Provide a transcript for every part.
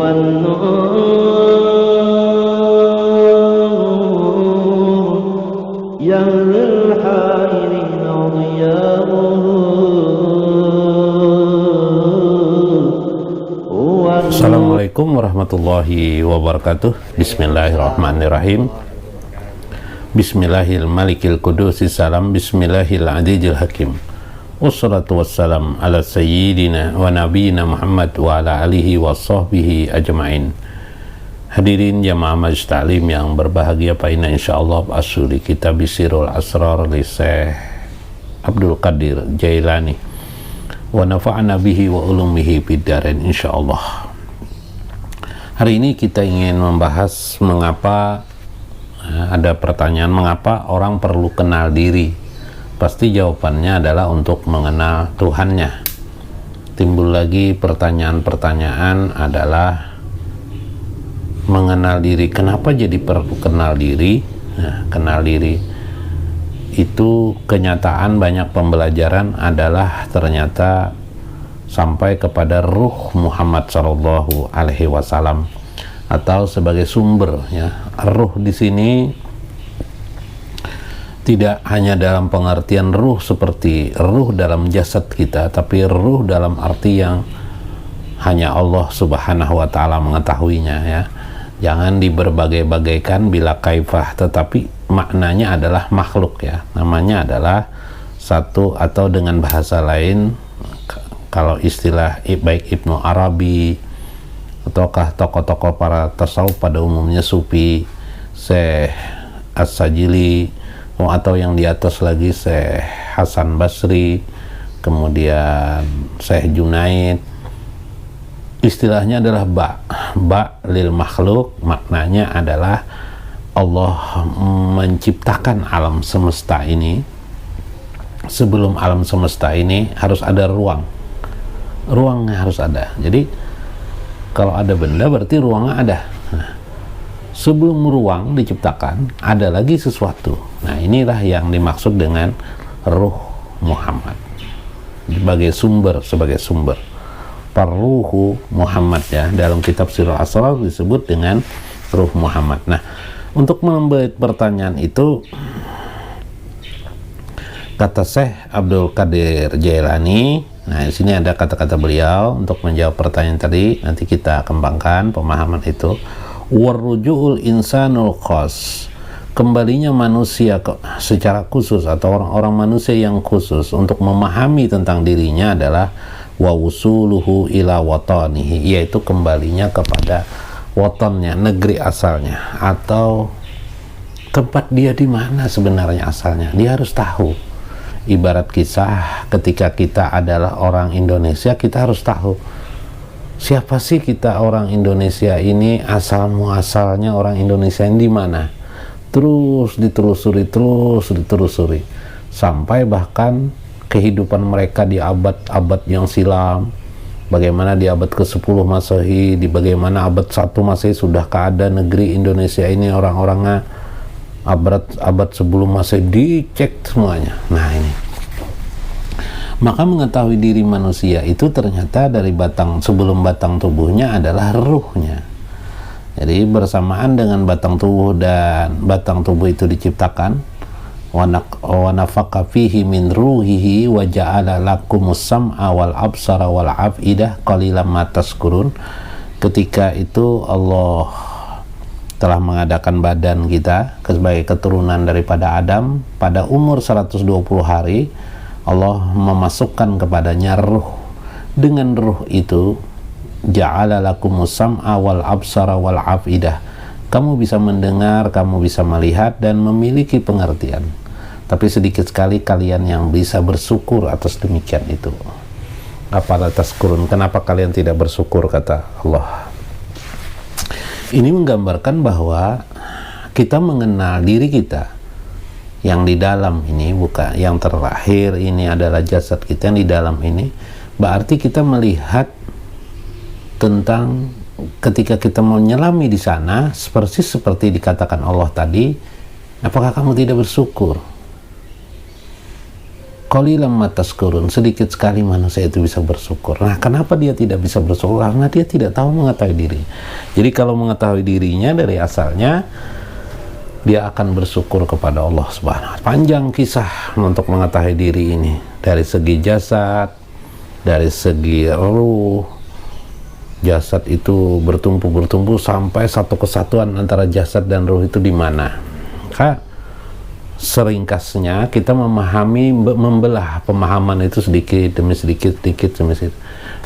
والنور يهوي الحائرين ضياؤه. Assalamualaikum warahmatullahi wabarakatuh. Bismillahirrahmanirrahim. Bismillahil malikil qudusis salam. Bismillahil adijil hakim. Wassalatu wassalam ala sayyidina wa nabiyina Muhammad wa ala alihi wa sahbihi ajma'in. Hadirin jamaah majlis ta'lim yang berbahagia, paina insyaallah asuli kitab Sirul Asrar li Syekh Abdul Qadir Jailani wa nafa'ana bihi wa ulumihi fid dharain insyaallah. Hari ini kita ingin membahas mengapa ada pertanyaan, mengapa orang perlu kenal diri. Pasti jawabannya adalah untuk mengenal Tuhannya. Timbul lagi pertanyaan-pertanyaan adalah mengenal diri. Kenapa jadi perlu kenal diri? Nah, kenal diri itu kenyataan banyak pembelajaran adalah ternyata sampai kepada ruh Muhammad Shallallahu Alaihi Wasallam atau sebagai sumber, ya. Ruh di sini tidak hanya dalam pengertian ruh seperti ruh dalam jasad kita, tapi ruh dalam arti yang hanya Allah Subhanahu Wa Taala mengetahuinya, ya. Jangan diberbagai-bagaikan bila kaifah, tetapi maknanya adalah makhluk, ya. Namanya adalah satu, atau dengan bahasa lain, kalau istilah baik Ibnu Arabi ataukah tokoh-tokoh para tasawuf pada umumnya Sufi, Syekh As-Sajili, atau yang di atas lagi Syekh Hasan Basri, kemudian Syekh Junaid, istilahnya adalah ba lil makhluk. Maknanya adalah Allah menciptakan alam semesta ini. Sebelum alam semesta ini harus ada ruangnya harus ada. Jadi kalau ada benda berarti ruangnya ada. Nah, sebelum ruang diciptakan ada lagi sesuatu. Nah, inilah yang dimaksud dengan ruh Muhammad sebagai sumber Parruhu Muhammad, ya. Dalam kitab Sirul Asrar disebut dengan ruh Muhammad. Nah, untuk membuat pertanyaan itu, kata Syekh Abdul Qadir Jailani. Nah, di sini ada kata-kata beliau untuk menjawab pertanyaan tadi. Nanti kita kembangkan pemahaman itu. Warrujuul insanul khas, kembalinya manusia secara khusus atau orang-orang manusia yang khusus untuk memahami tentang dirinya adalah wa wusuluhu ila watanihi, yaitu kembalinya kepada watannya, negeri asalnya, atau tempat dia di mana sebenarnya asalnya. Dia harus tahu. Ibarat kisah, ketika kita adalah orang Indonesia, kita harus tahu siapa sih kita orang Indonesia ini, asal muasalnya orang Indonesia ini di mana. Terus ditelusuri sampai bahkan kehidupan mereka di abad-abad yang silam. Bagaimana di abad ke-10 Masehi, di bagaimana abad 1 Masehi sudah keadaan negeri Indonesia ini, orang-orangnya abad sebelum Masehi dicek semuanya. Nah, ini maka mengetahui diri manusia itu ternyata dari sebelum batang tubuhnya adalah ruhnya. Jadi bersamaan dengan batang tubuh dan batang tubuh itu diciptakan, wa nafaqa fihi min ruhihi wa ja'ala lakumus sam'a wal absara wal af'idah qalilan ma tazkurun. Ketika itu Allah telah mengadakan badan kita sebagai keturunan daripada Adam. Pada umur 120 hari Allah memasukkan kepadanya ruh. Dengan ruh itu ja'ala lakumus sam'a wal absara wal af'idah, kamu bisa mendengar, kamu bisa melihat dan memiliki pengertian. Tapi sedikit sekali kalian yang bisa bersyukur atas demikian itu. Afala tazkurun, kenapa kalian tidak bersyukur, kata Allah. Ini menggambarkan bahwa kita mengenal diri kita yang di dalam ini, bukan yang terakhir ini adalah jasad kita yang di dalam ini. Berarti kita melihat tentang ketika kita mau menyelami di sana, persis seperti dikatakan Allah tadi, apakah kamu tidak bersyukur? qalilan ma tashkurun, sedikit sekali manusia itu bisa bersyukur. Nah, kenapa dia tidak bisa bersyukur? Karena dia tidak tahu mengetahui diri. Jadi kalau mengetahui dirinya dari asalnya, dia akan bersyukur kepada Allah Subhanahu wa Ta'ala. Panjang kisah untuk mengetahui diri ini, dari segi jasad, dari segi ruh. Jasad itu bertumpu-bertumpu sampai satu kesatuan antara jasad dan ruh itu di mana? Seringkasnya kita membelah pemahaman itu sedikit demi sedikit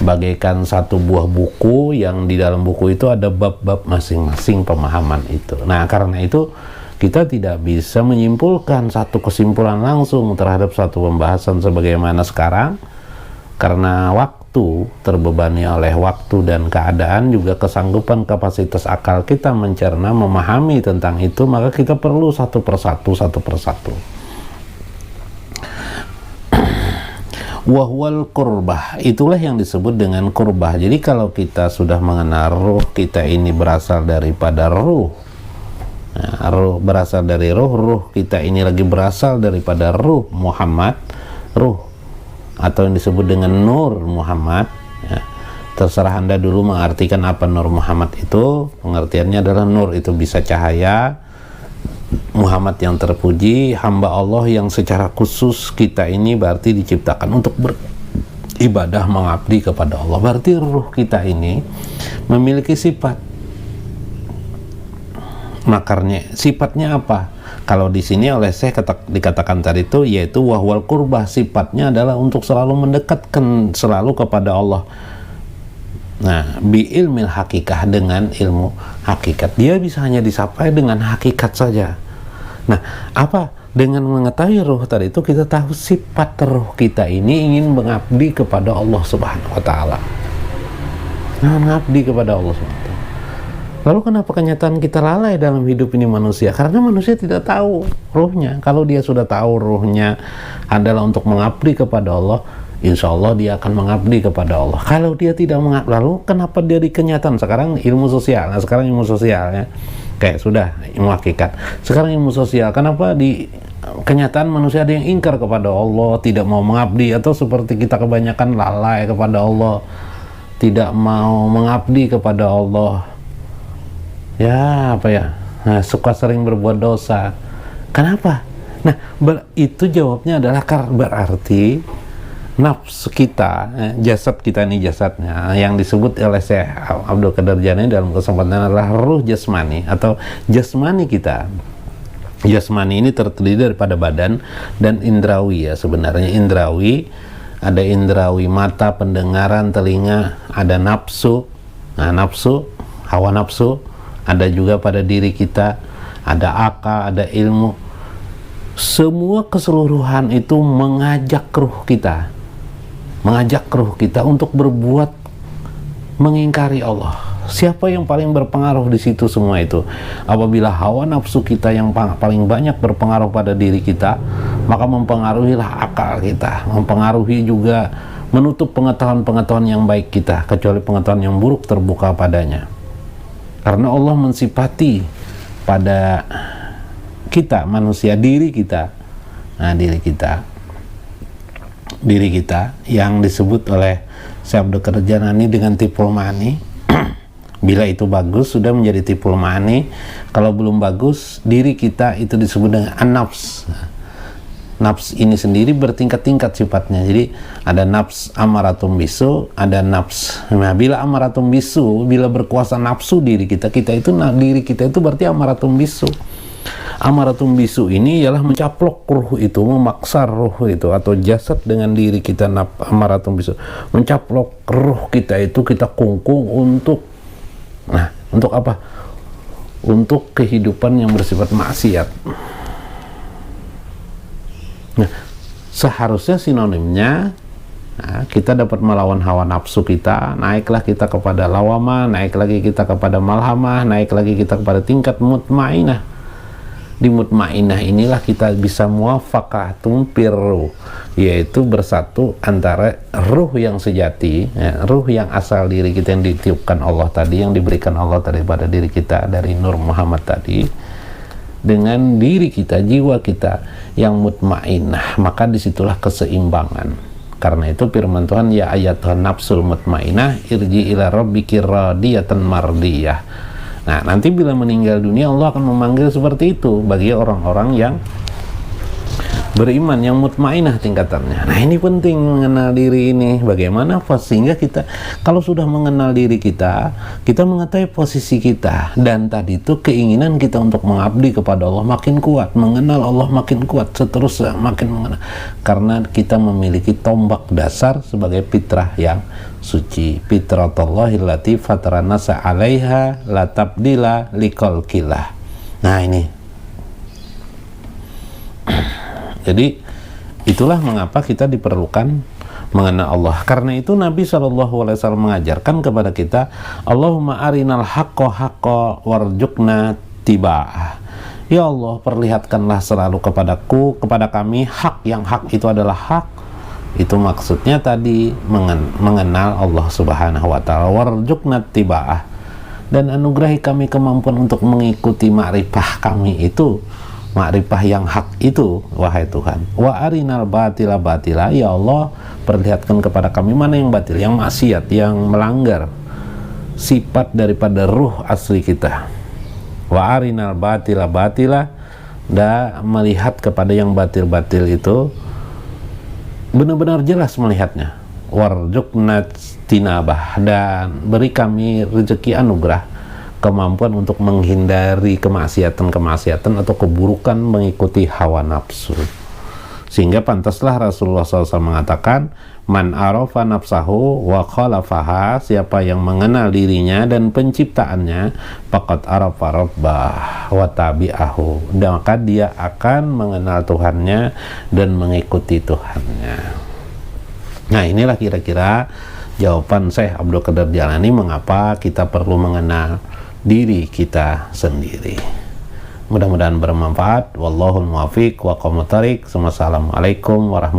bagaikan satu buah buku yang di dalam buku itu ada bab-bab masing-masing pemahaman itu. Nah, karena itu kita tidak bisa menyimpulkan satu kesimpulan langsung terhadap satu pembahasan sebagaimana sekarang, karena waktu terbebani oleh waktu dan keadaan, juga kesanggupan kapasitas akal kita mencerna, memahami tentang itu, maka kita perlu satu persatu. Wahwal kurbah, itulah yang disebut dengan kurbah. Jadi kalau kita sudah mengenal ruh kita ini berasal daripada ruh, nah, ruh berasal dari ruh kita ini lagi berasal daripada ruh Muhammad, ruh atau yang disebut dengan Nur Muhammad, ya. Terserah Anda dulu mengartikan apa Nur Muhammad itu. Pengertiannya adalah nur itu bisa cahaya, Muhammad yang terpuji, hamba Allah yang secara khusus kita ini berarti diciptakan untuk beribadah mengabdi kepada Allah. Berarti ruh kita ini memiliki sifat. Makarnya sifatnya apa? Kalau di sini oleh saya dikatakan tadi itu, yaitu wahwal kurbah, sifatnya adalah untuk selalu mendekatkan selalu kepada Allah. Nah, bi ilmil hakikah, dengan ilmu hakikat. Dia bisa hanya disapai dengan hakikat saja. Nah, apa? Dengan mengetahui ruh tadi itu kita tahu sifat ruh kita ini ingin mengabdi kepada Allah Subhanahu wa Ta'ala. Nah, mengabdi kepada Allah Subhanahu wa Ta'ala. Lalu kenapa kenyataan kita lalai dalam hidup ini manusia? Karena manusia tidak tahu ruhnya. Kalau dia sudah tahu ruhnya adalah untuk mengabdi kepada Allah, insya Allah dia akan mengabdi kepada Allah. Kalau dia tidak mengabdi, lalu kenapa dia di kenyataan? Sekarang ilmu sosial, nah sekarang ilmu sosialnya kayak sudah ilmu hakikat. Sekarang ilmu sosial, kenapa di kenyataan manusia ada yang ingkar kepada Allah, tidak mau mengabdi, atau seperti kita kebanyakan lalai kepada Allah, tidak mau mengabdi kepada Allah. Ya, nah, suka sering berbuat dosa. Kenapa? Nah, itu jawabnya adalah berarti nafsu kita, jasad kita ini, jasadnya yang disebut oleh Syekh Abdul Qadir Jailani dalam kesempatan adalah ruh jasmani atau jasmani kita. Jasmani ini terdiri daripada badan dan indrawi, ya. Sebenarnya indrawi, ada indrawi mata, pendengaran, telinga, ada nafsu. Nah, nafsu, hawa nafsu, ada juga pada diri kita, ada akal, ada ilmu. Semua keseluruhan itu mengajak ruh kita untuk berbuat mengingkari Allah. Siapa yang paling berpengaruh di situ semua itu? Apabila hawa nafsu kita yang paling banyak berpengaruh pada diri kita, maka mempengaruhilah akal kita, mempengaruhi juga menutup pengetahuan-pengetahuan yang baik kita, kecuali pengetahuan yang buruk terbuka padanya. Karena Allah mensifati pada kita manusia, diri kita, nah diri kita yang disebut oleh Syekh Abdul Qadir Jailani dengan tipul ma'ani. Bila itu bagus sudah menjadi tipul ma'ani, kalau belum bagus diri kita itu disebut dengan an-nafs. Nafs ini sendiri bertingkat-tingkat sifatnya. Jadi ada nafs amaratum bisu, ada nafs. Nah, bila amaratum bisu, bila berkuasa nafsu diri kita itu diri kita itu berarti amaratum bisu. Amaratum bisu ini ialah mencaplok ruh itu, memaksa ruh itu atau jasad dengan diri kita, amaratum bisu. Mencaplok ruh kita itu kita kungkung untuk apa? Untuk kehidupan yang bersifat maksiat. Nah, seharusnya sinonimnya, nah, kita dapat melawan hawa nafsu kita, naiklah kita kepada lawamah, naik lagi kita kepada malhamah, naik lagi kita kepada tingkat mutmainah. Di mutmainah inilah kita bisa muwafaqatum firruh, yaitu bersatu antara ruh yang sejati, ya, ruh yang asal diri kita yang ditiupkan Allah tadi, yang diberikan Allah daripada diri kita dari Nur Muhammad tadi, dengan diri kita, jiwa kita yang mutmainah, maka disitulah keseimbangan. Karena itu firman Tuhan, ya ayyatuhan nafsul mutmainah irji ila rabbiki radiyatan mardiyah. Nah, nanti bila meninggal dunia Allah akan memanggil seperti itu bagi orang-orang yang beriman, yang mutmainah tingkatannya. Nah, ini penting mengenal diri ini. Bagaimana sehingga kita kalau sudah mengenal diri kita, kita mengetahui posisi kita, dan tadi itu keinginan kita untuk mengabdi kepada Allah makin kuat, mengenal Allah makin kuat, seterusnya makin mengenal. Karena kita memiliki tombak dasar sebagai fitrah yang suci. Fitratullahi allati fataran nasa 'alaiha la tabdila liqalqillah. Nah, ini. Jadi itulah mengapa kita diperlukan mengenal Allah. Karena itu Nabi SAW mengajarkan kepada kita, Allahumma arinal haqqo haqqo warjukna tiba'ah. Ya Allah, perlihatkanlah selalu kepada kami hak, yang hak itu adalah hak. Itu maksudnya tadi mengenal Allah Subhanahu wa ta'ala. Warjukna tiba'ah, dan anugerahi kami kemampuan untuk mengikuti ma'rifah kami itu, ma'rifah yang hak itu, wahai Tuhan. Wa arinal batila batila, ya Allah, perlihatkan kepada kami mana yang batil, yang maksiat, yang melanggar sifat daripada ruh asli kita. Wa arinal batila batila, dan melihat kepada yang batil-batil itu benar-benar jelas melihatnya. Warjukna tinabah, dan beri kami rezeki anugerah, kemampuan untuk menghindari kemaksiatan atau keburukan mengikuti hawa nafsu. Sehingga pantaslah Rasulullah SAW mengatakan, man arafa nafsahu wa khalafaha, siapa yang mengenal dirinya dan penciptaannya, faqad arafa rabbah wa tabi'ahu, dan maka dia akan mengenal Tuhannya dan mengikuti Tuhannya. Nah, inilah kira-kira jawaban Syekh Abdul Qadir Jailani mengapa kita perlu mengenal diri kita sendiri. Mudah-mudahan bermanfaat. Wallahul muwaffiq wa aqwamut thariq. Wassalamualaikum warahmatullahi wabarakatuh.